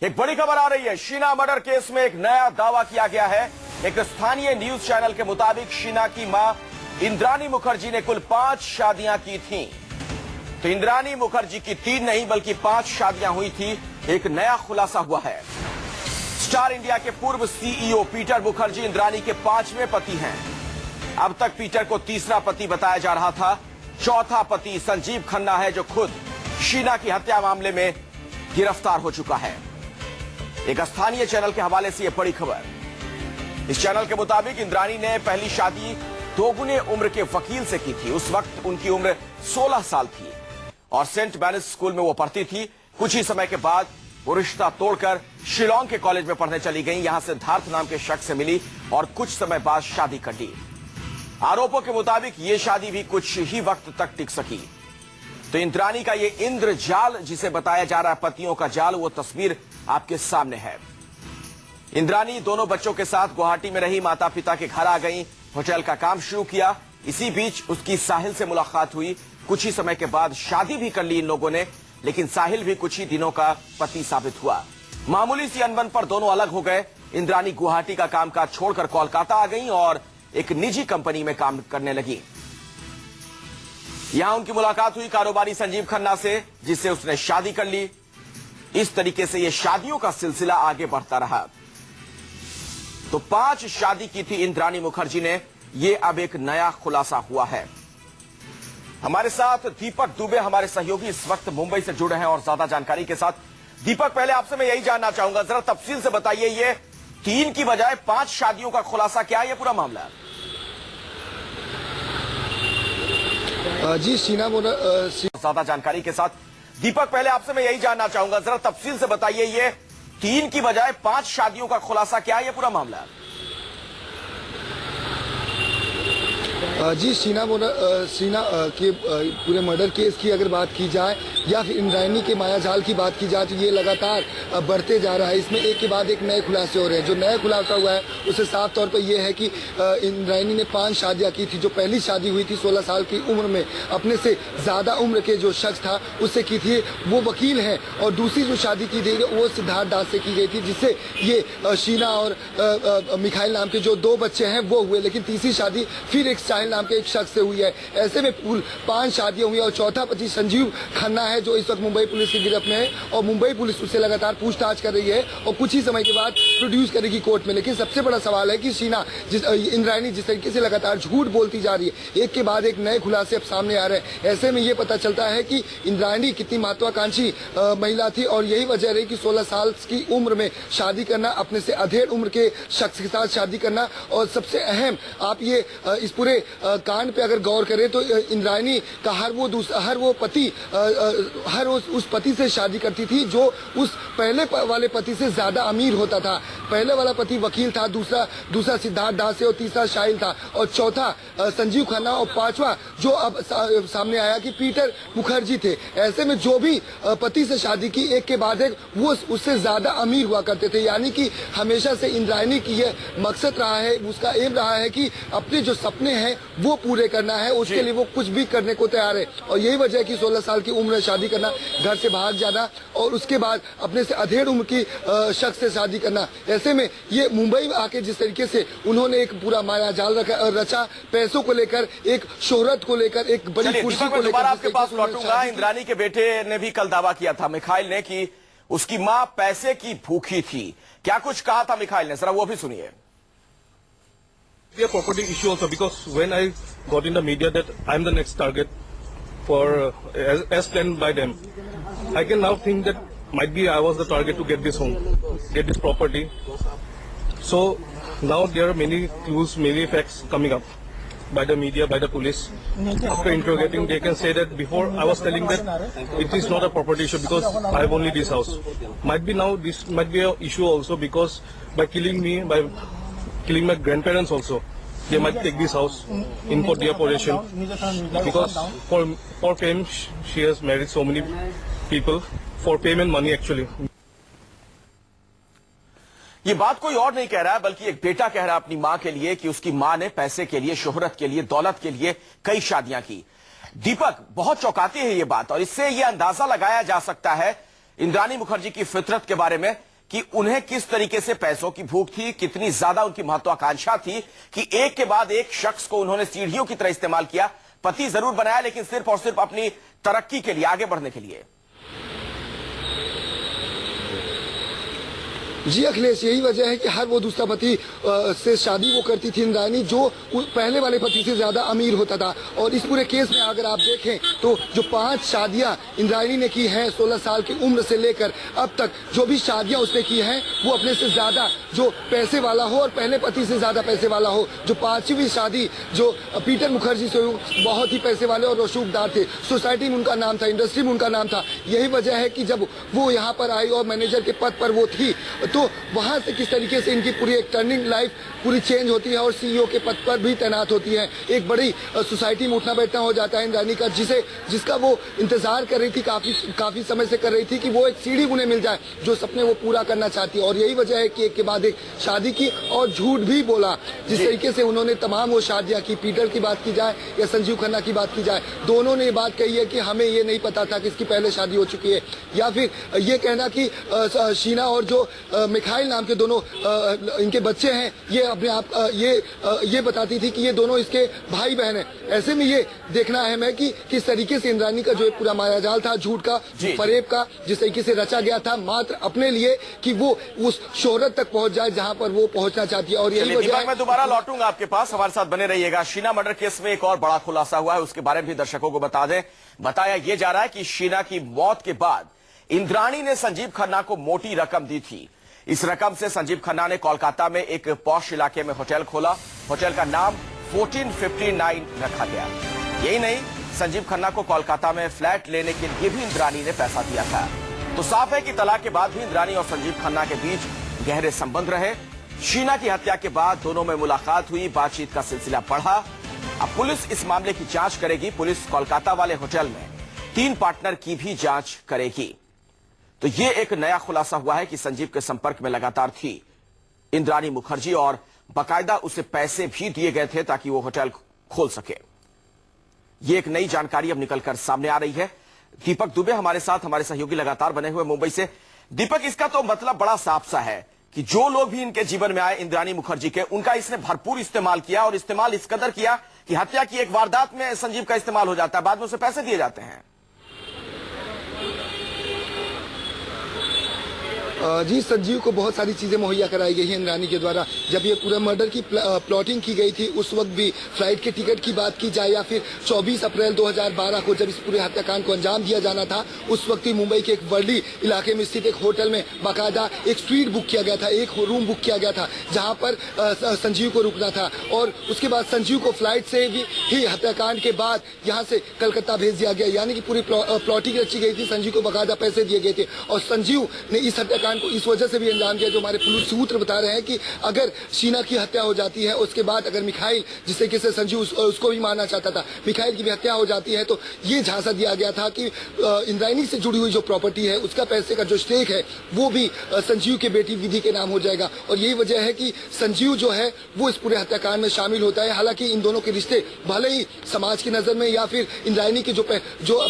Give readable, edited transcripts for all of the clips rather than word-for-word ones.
एक बड़ी खबर आ रही है। शीना मर्डर केस में एक नया दावा किया गया है। एक स्थानीय न्यूज चैनल के मुताबिक शीना की मां इंद्रानी मुखर्जी ने कुल 5 शादियां की थीं। तो इंद्रानी मुखर्जी की 3 नहीं बल्कि 5 शादियां हुई थी। एक नया खुलासा हुआ है। स्टार इंडिया के पूर्व सीईओ पीटर मुखर्जी इंद्रानी के 5वें पति हैं। अब तक पीटर को तीसरा पति बताया जा रहा था। चौथा पति संजीव खन्ना है, जो खुद शीना की हत्या मामले में गिरफ्तार हो चुका है। एक स्थानीय चैनल के हवाले से यह बड़ी खबर। इस चैनल के मुताबिक इंद्रानी ने पहली शादी दोगुने उम्र के वकील से की थी। उस वक्त उनकी उम्र 16 साल थी और सेंट बैनिस स्कूल में वो पढ़ती थी। कुछ ही समय के बाद वो रिश्ता तोड़कर शिलोंग के कॉलेज में पढ़ने चली गई। यहां सिद्धार्थ नाम के शख्स से मिली और कुछ समय बाद शादी कर ली। आरोपों के मुताबिक ये शादी भी कुछ ही वक्त तक टिक सकी। तो इंद्रानी का ये इंद्रजाल, जिसे बताया जा रहा है पतियों का जाल, वो तस्वीर आपके सामने है। इंद्रानी दोनों बच्चों के साथ गुवाहाटी में रही। माता पिता के घर आ गई, होटल का काम शुरू किया। इसी बीच उसकी साहिल से मुलाकात हुई। कुछ ही समय के बाद शादी भी कर ली इन लोगों ने, लेकिन साहिल भी कुछ ही दिनों का पति साबित हुआ। मामूली सी अनबन पर दोनों अलग हो गए। इंद्रानी गुवाहाटी का कामकाज छोड़कर कोलकाता आ गई और एक निजी कंपनी में काम करने लगी। यहां उनकी मुलाकात हुई कारोबारी संजीव खन्ना से, जिससे उसने शादी कर ली। इस तरीके से यह शादियों का सिलसिला आगे बढ़ता रहा। तो 5 शादी की थी इंद्रानी मुखर्जी ने। यह अब एक नया खुलासा हुआ है। हमारे साथ दीपक दुबे हमारे सहयोगी इस वक्त मुंबई से जुड़े हैं और ज्यादा जानकारी के साथ। दीपक, पहले आपसे मैं यही जानना चाहूंगा, जरा तफसील से बताइए, ये 3 की बजाय 5 शादियों का खुलासा क्या है, ये पूरा मामला? जी शीना ज्यादा जानकारी के साथ दीपक, पहले आपसे मैं यही जानना चाहूंगा, जरा तफसील से बताइए, ये 3 की बजाय 5 शादियों का खुलासा क्या है, ये पूरा मामला? जी शीना के पूरे मर्डर केस की अगर बात की जाए या फिर इंद्रानी के मायाजाल की बात की जाए तो ये लगातार बढ़ते जा रहा है। इसमें एक के बाद एक नए खुलासे हो रहे हैं। जो नया खुलासा हुआ है उसे साफ तौर पर यह है कि इंद्रानी ने 5 शादियां की थी। जो पहली शादी हुई थी 16 साल की उम्र में अपने से ज्यादा उम्र के जो शख्स था उससे की थी, वो वकील है। और दूसरी जो शादी की गई वो सिद्धार्थ दास से की गई थी, जिससे ये शीना और मिखाइल नाम के जो 2 बच्चे हैं वो हुए। लेकिन तीसरी शादी फिर एक साहिल नाम के एक शख्स से हुई है। ऐसे में कुल 5 शादियां हुई और चौथा पति संजीव खन्ना है, जो इस वक्त मुंबई पुलिस की गिरफ्त में है और मुंबई पुलिस उससे लगातार पूछताछ कर रही है और कुछ ही समय के बाद प्रोड्यूस करेगी कोर्ट में। लेकिन सबसे बड़ा सवाल है कि शीना इंद्रानी जिस तरीके से लगातार झूठ बोलती जा रही है, एक के बाद एक नए खुलासे अब सामने आ रहे हैं। ऐसे में यह पता चलता है कि इंद्रानी कितनी महत्वाकांक्षी महिला थी और यही वजह रही कि 16 साल की उम्र में शादी करना, अपने से अधेड़ उम्र के शख्स के साथ शादी करना। और सबसे अहम, आप ये इस पूरे कांड पे अगर गौर करें तो इंद्रानी का हर उस पति से शादी करती थी जो उस पहले वाले पति से ज्यादा अमीर होता था। पहले वाला पति वकील था, दूसरा सिद्धार्थ दास और तीसरा साहिल था और चौथा संजीव खन्ना और 5वां जो अब सामने आया कि पीटर मुखर्जी थे। ऐसे में जो भी पति से शादी की एक के बाद एक वो उससे ज्यादा अमीर हुआ करते थे। यानी कि हमेशा से इंद्रानी की यह मकसद रहा है, उसका एम रहा है कि अपने जो सपने हैं वो पूरे करना है, उसके लिए वो कुछ भी करने को तैयार है। और यही वजह है कि 16 साल की उम्र में शादी करना, घर से भाग जाना और उसके बाद अपने से अधेड़ उम्र की शख्स से शादी करना। ऐसे में ये मुंबई में आके जिस तरीके से उन्होंने एक पूरा मायाजाल रचा, पैसों को लेकर, एक शोहरत को लेकर, एक बड़ी कुर्सी को लेकर। आपके पास लौटूंगा। इंद्रानी के बेटे ने भी कल दावा किया था, मिखाइल ने, कि उसकी मां पैसे की भूखी थी। क्या कुछ कहा था मिखाइल ने, जरा वो भी सुनिए। A property issue also, because when I got in the media that I'm the next target for as planned by them, I can now think that might be I was the target to get this home, get this property. So now there are many clues, many facts coming up by the media, by the police. After interrogating, they can say that before I was telling that it is not a property issue because I have only this house. Might be now this might be an issue also because by killing me, by killing my grandparents also, they might take this house in for their possession. Because for fame, she has married so many people for fame and money actually. ये बात कोई और नहीं कह रहा है, बल्कि एक बेटा कह रहा है अपनी मां के लिए कि उसकी मां ने पैसे के लिए, शोहरत के लिए, दौलत के लिए कई शादियां की। दीपक, बहुत चौंकाती है ये बात और इससे ये अंदाजा लगाया जा सकता है इंद्रानी मुखर्जी की फितरत के बारे में कि उन्हें किस तरीके से पैसों की भूख थी, कितनी ज्यादा उनकी महत्वाकांक्षा थी कि एक के बाद एक शख्स को उन्होंने सीढ़ियों की तरह इस्तेमाल किया। पति जरूर बनाया, लेकिन सिर्फ और सिर्फ अपनी तरक्की के लिए, आगे बढ़ने के लिए। जी अखिलेश, यही वजह है कि हर वो दूसरा पति से शादी वो करती थी इंद्रायणी जो पहले वाले पति से ज्यादा अमीर होता था। और इस पूरे केस में अगर आप देखें तो जो 5 शादियां इंद्रायणी ने की हैं 16 साल की उम्र से लेकर अब तक, जो भी शादियां उसने की हैं वो अपने से ज्यादा जो पैसे वाला हो और पहले पति से ज्यादा पैसे वाला हो। जो 5वीं शादी जो पीटर मुखर्जी से बहुत ही पैसे वाले और रसूखदार थे, सोसाइटी में उनका नाम था, इंडस्ट्री में उनका नाम था। यही वजह है कि जब वो यहाँ पर आई और मैनेजर के पद पर वो थी, तो वहां से किस तरीके से इनकी पूरी एक टर्निंग लाइफ पूरी चेंज होती है और सीईओ के पद पर भी तैनात होती है। एक बड़ी सोसाइटी में उठना बैठना हो जाता है इंद्रायणी का, जिसका वो इंतजार कर रही थी, काफी समय से कर रही थी कि वो एक सीढ़ी उन्हें मिल जाए, जो सपने वो पूरा करना चाहती है। और यही वजह है कि एक के बाद एक शादी की और झूठ भी बोला। जिस तरीके से उन्होंने तमाम वो शादियां की, पीटर की बात की जाए या संजीव खन्ना की बात की जाए, दोनों ने ये बात कही है कि हमें ये नहीं पता था कि इसकी पहले शादी हो चुकी है। या फिर ये कहना कि शीना और जो मिखाइल नाम के दोनों इनके बच्चे हैं, ये अपने आप ये बताती थी कि ये दोनों इसके भाई बहन हैं। ऐसे में ये देखना अहम है कि किस तरीके से इंद्रायणी का जो एक पूरा मायाजाल था झूठ का, फरेब का, जिस तरीके से रचा गया था मात्र अपने लिए कि वो उस शोहरत तक पहुंच जाए जहां पर वो पहुंचना चाहती है। और यही वजह है। मैं दोबारा लौटूंगा आपके पास, हमारे साथ बने रहिएगा। शीना मर्डर केस में एक और बड़ा खुलासा हुआ है, उसके बारे में भी दर्शकों को बता दें। बताया यह जा रहा है कि शीना की मौत के बाद इंद्राणी ने संजीव खन्ना को मोटी रकम दी थी। इस रकम से संजीव खन्ना ने कोलकाता में एक पॉश इलाके में होटल खोला। होटल का नाम 1459 रखा गया। यही नहीं, संजीव खन्ना को कोलकाता में फ्लैट लेने के लिए भी इंद्राणी ने पैसा दिया था। तो साफ है कि तलाक के बाद भी इंद्राणी और संजीव खन्ना के बीच गहरे संबंध रहे। शीना की हत्या के बाद दोनों में मुलाकात हुई, बातचीत का सिलसिला बढ़ा। अब पुलिस इस मामले की जांच करेगी। पुलिस कोलकाता वाले होटल में 3 पार्टनर की भी जांच करेगी। तो यह एक नया खुलासा हुआ है कि संजीव के संपर्क में लगातार थी इंद्राणी मुखर्जी और बाकायदा उसे पैसे भी दिए गए थे ताकि वो होटल खोल सके। यह एक नई जानकारी अब निकलकर सामने आ रही है। दीपक दुबे हमारे साथ, हमारे सहयोगी लगातार बने हुए मुंबई से। दीपक, इसका तो मतलब बड़ा साफ सा है कि जो लोग भी इनके जीवन में आए इंद्राणी मुखर्जी के, उनका इसने भरपूर इस्तेमाल किया और इस्तेमाल इस कदर किया कि हत्या की एक वारदात में संजीव का इस्तेमाल हो जाता है, बाद में उसे पैसे दिए जाते हैं। जी, संजीव को बहुत सारी चीजें मुहैया कराई गई है इंद्राणी के द्वारा। जब ये पूरा मर्डर की प्लॉटिंग की गई थी उस वक्त भी फ्लाइट के टिकट की बात की जाए या फिर 24 अप्रैल 2012 को जब इस पूरे हत्याकांड को अंजाम दिया जाना था, उस वक्त ही मुंबई के एक वर्ली इलाके में स्थित एक होटल में बाकायदा एक स्वीट बुक किया गया था, एक रूम बुक किया गया था जहां पर संजीव को रुकना था। और उसके बाद संजीव को फ्लाइट से ही हत्याकांड के बाद यहाँ से कलकत्ता भेज दिया गया। यानी कि पूरी प्लॉटिंग रची गई थी, संजीव को बाकायदा पैसे दिए गए थे। और संजीव ने इस हत्याकांड को इस वजह से भी अंजाम दिया, जो हमारे पुलिस सूत्र बता रहे हैं कि अगर शीना की हत्या हो जाती है, उसके बाद अगर मिखाइल, जिस तरीके से संजीव उसको भी मारना चाहता था, मिखाइल की भी हत्या हो जाती है, तो ये झांसा दिया गया था कि इंद्रायणी से जुड़ी हुई जो प्रॉपर्टी है उसका पैसे का जो स्टेक है वो भी संजीव के बेटी विधि के नाम हो जाएगा। और यही वजह है कि संजीव जो है वो इस पूरे हत्याकांड में शामिल होता है। हालांकि इन दोनों के रिश्ते भले ही समाज की नजर में या फिर इंद्रायणी के जो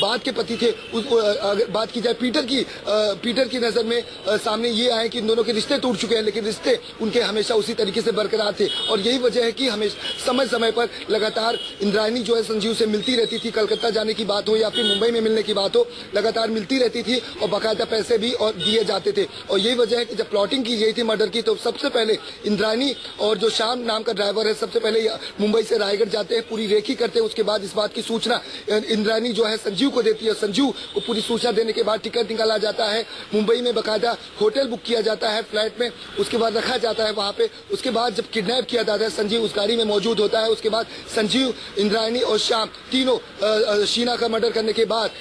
बाद के पति थे, अगर बात की जाए पीटर की नजर में सामने ये आए कि इन दोनों के रिश्ते टूट चुके हैं, लेकिन रिश्ते उनके हमेशा उसी तरीके से बरकरार थे। और यही वजह है कि हमेशा समय समय पर लगातार इंद्रायणी जो है संजीव से मिलती रहती थी। कलकत्ता जाने की बात हो या फिर मुंबई में मिलने की बात हो, लगातार मिलती रहती थी और बाकायदा पैसे भी और दिए जाते थे। और यही वजह है कि जब प्लॉटिंग की गई थी मर्डर की, तो सबसे पहले इंद्रायणी और जो श्याम नाम का ड्राइवर है, सबसे पहले मुंबई से रायगढ़ जाते हैं, पूरी रेकी करते हैं। उसके बाद इस बात की सूचना इंद्रायणी जो है संजीव को देती है। संजीव को पूरी सूचना देने के बाद टिकट निकाला जाता है, मुंबई में बाकायदा होटल बुक किया जाता है फ्लैट में, उसके बाद रखा जाता है वहां पे। उसके बाद जब किडनैप किया जाता है, संजीव उस गाड़ी में मौजूद होता है। उसके बाद संजीव, इंद्रायणी और श्याम तीनों शीना का मर्डर करने के बाद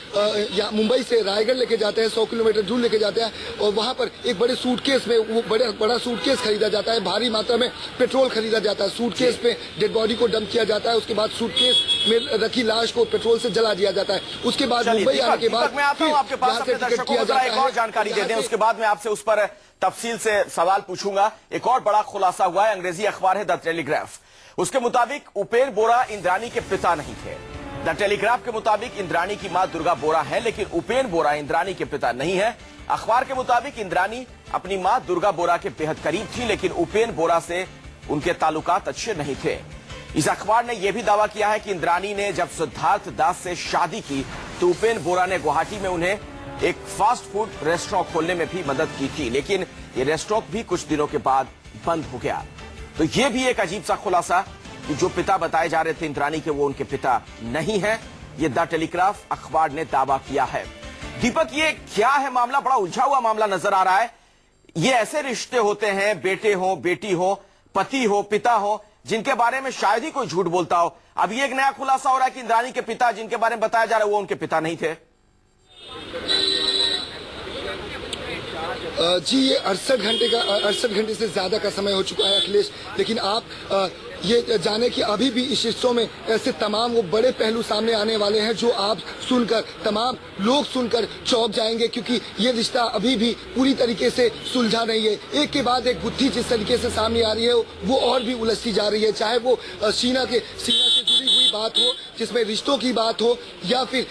मुंबई से रायगढ़ लेके जाते हैं, 100 किलोमीटर दूर लेके जाते हैं। और वहां पर एक बड़े सूटकेस में वो बड़ा सूटकेस खरीदा जाता है, भारी मात्रा में पेट्रोल खरीदा जाता है। सूटकेस पे डेड बॉडी को डंप किया जाता है। उसके बाद सूटकेस में रखी लाश को पेट्रोल से जला दिया जाता है। उसके बाद मुंबई आने के बाद मैं आता हूं आपके पास, अपने दर्शकों को जरा एक और जानकारी दे दें, उसके बाद मैं आपसे उस पर तफसील से सवाल पूछूंगा। एक और बड़ा खुलासा हुआ है, अंग्रेजी अखबार है द टेलीग्राफ, उसके मुताबिक उपेन बोरा इंद्राणी के पिता नहीं थे। द टेलीग्राफ के मुताबिक इंद्राणी की मां दुर्गा बोरा है, लेकिन उपेन बोरा इंद्राणी के पिता नहीं है। अखबार के मुताबिक इंद्रानी अपनी मां दुर्गा बोरा के बेहद करीब थी, लेकिन उपेन बोरा से उनके ताल्लुकात अच्छे नहीं थे। इस अखबार ने यह भी दावा किया है कि इंद्रानी ने जब सिद्धार्थ दास से शादी की तो उपेन बोरा ने गुवाहाटी में उन्हें एक फास्ट फूड रेस्टोरेंट खोलने में भी मदद की थी, लेकिन यह रेस्टोरेंट भी कुछ दिनों के बाद बंद हो गया। तो यह भी एक अजीब सा खुलासा कि जो पिता बताए जा रहे थे इंद्रानी के, वो उनके पिता नहीं है। ये द टेलीग्राफ अखबार ने दावा किया है। दीपक, ये क्या है मामला? बड़ा उलझा हुआ मामला नजर आ रहा है। ये ऐसे रिश्ते होते हैं, बेटे हो, बेटी हो, पति हो, पिता हो, जिनके बारे में शायद ही कोई झूठ बोलता हो। अब ये एक नया खुलासा हो रहा है कि इंद्रानी के पिता जिनके बारे में बताया जा रहा है वो उनके पिता नहीं थे। जी, ये 68 घंटे से ज्यादा का समय हो चुका है अखिलेश, लेकिन आप ये जाने कि अभी भी इस रिश्तों में ऐसे तमाम वो बड़े पहलू सामने आने वाले हैं जो आप सुनकर, तमाम लोग सुनकर चौंक जाएंगे, क्योंकि ये रिश्ता अभी भी पूरी तरीके से सुलझा नहीं है। एक के बाद एक गुत्थी जिस तरीके से सामने आ रही है वो और भी उलझती जा रही है, चाहे वो शीना से जुड़ी हुई बात हो जिसमें रिश्तों की बात हो, या फिर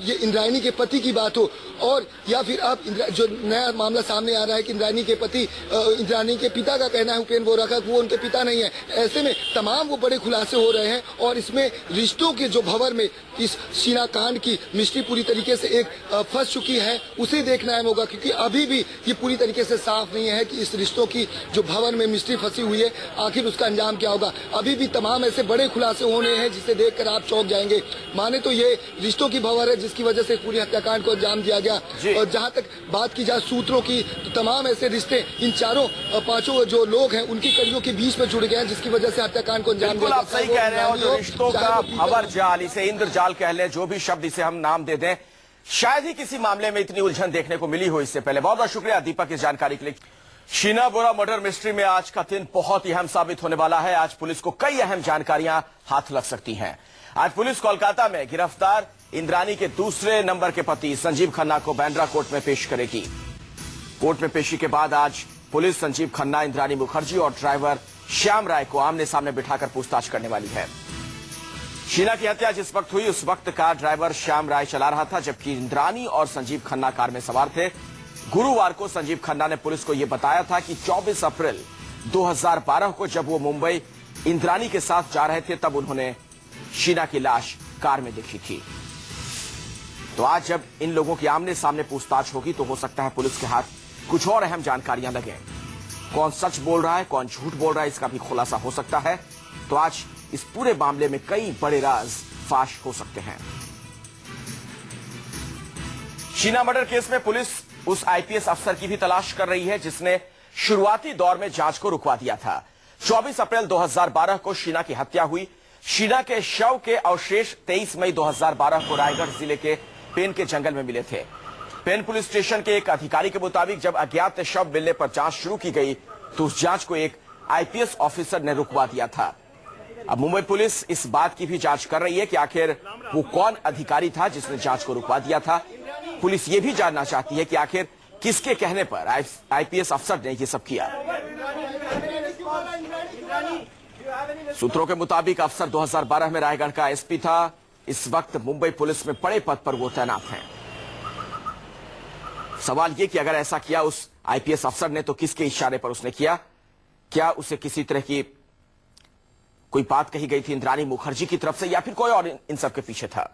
ये इंद्रायणी के पति की बात हो, और या फिर अब जो नया मामला सामने आ रहा है कि इंद्रायणी के पति, इंद्रायणी के पिता का कहना है उपेन बोरा का वो उनके पिता नहीं है। ऐसे में तमाम वो बड़े खुलासे हो रहे हैं और इसमें रिश्तों के जो भंवर में इस शीना कांड की मिस्ट्री पूरी तरीके से एक फंस चुकी है, उसे देखना अहम होगा, क्योंकि अभी भी ये पूरी तरीके से साफ नहीं है कि इस रिश्तों की जो भंवर में मिस्ट्री फंसी हुई है आखिर उसका अंजाम क्या होगा। अभी भी तमाम ऐसे बड़े खुलासे होने हैं जिसे देखकर आप चौंक जाएंगे। माने तो ये रिश्तों की भंवर है जिसकी वजह से पूरी हत्याकांड को अंजाम दिया गया, और जहाँ तक बात की जाए सूत्रों की, तो तमाम ऐसे रिश्ते इन चारों पांचों जो लोग हैं उनकी कड़ियों के बीच में जुड़ गए हैं, जिसकी वजह से हत्याकांड को अंजाम बिल्कुल आप सही कह रहे हैं। और जो रिश्तों का भंवर जाल, इसे इंद्रजाल कह लें, जो भी शब्द इसे हम नाम दे दें, शायद ही किसी मामले में इतनी उलझन देखने को मिली हो इससे पहले। बहुत बहुत शुक्रिया दीपक इस जानकारी के लिए। शीना बोरा मर्डर मिस्ट्री में आज का दिन बहुत ही अहम साबित होने वाला है। आज पुलिस को कई अहम जानकारियां हाथ लग सकती हैं। आज पुलिस कोलकाता में गिरफ्तार इंद्रानी के दूसरे नंबर के पति संजीव खन्ना को बांद्रा कोर्ट में पेश करेगी। कोर्ट में पेशी के बाद आज पुलिस संजीव खन्ना, इंद्रानी मुखर्जी और ड्राइवर श्याम राय को आमने सामने बिठाकर पूछताछ करने वाली है। शीना की हत्या जिस वक्त हुई उस वक्त कार ड्राइवर श्याम राय चला रहा था, जबकि इंद्रानी और संजीव खन्ना कार में सवार थे। गुरुवार को संजीव खन्ना ने पुलिस को यह बताया था कि 24 अप्रैल 2012 को जब वो मुंबई इंद्रानी के साथ जा रहे थे तब उन्होंने शीना की लाश कार में देखी थी। तो आज जब इन लोगों की आमने सामने पूछताछ होगी तो हो सकता है पुलिस के हाथ कुछ और अहम जानकारियां लगे। कौन सच बोल रहा है, कौन झूठ बोल रहा है, इसका भी खुलासा हो सकता है। तो आज इस पूरे मामले में कई बड़े राज फाश हो सकते हैं। शीना मर्डर केस में पुलिस उस आईपीएस अफसर की भी तलाश कर रही है जिसने शुरुआती दौर में जांच को रुकवा दिया था। 24 अप्रैल 2012 को शीना की हत्या हुई। शीना के शव के अवशेष 23 मई 2012 को रायगढ़ जिले के पेन के जंगल में मिले थे। पेन पुलिस स्टेशन के एक अधिकारी के मुताबिक जब अज्ञात शव मिलने पर जांच शुरू की गई तो उस जांच को एक आईपीएस ऑफिसर ने रुकवा दिया था। अब मुंबई पुलिस इस बात की भी जांच कर रही है कि आखिर वो कौन अधिकारी था जिसने जांच को रुकवा दिया था। पुलिस ये भी जानना चाहती है कि आखिर किसके कहने पर आईपीएस अफसर ने ये सब किया। सूत्रों के मुताबिक अफसर 2012 में रायगढ़ का एसपी था। इस वक्त मुंबई पुलिस में बड़े पद पर वो तैनात हैं। सवाल ये कि अगर ऐसा किया उस आईपीएस अफसर ने तो किसके इशारे पर उसने किया? क्या उसे किसी तरह की कोई बात कही गई थी इंद्रानी मुखर्जी की तरफ से, या फिर कोई और इन सब के पीछे था?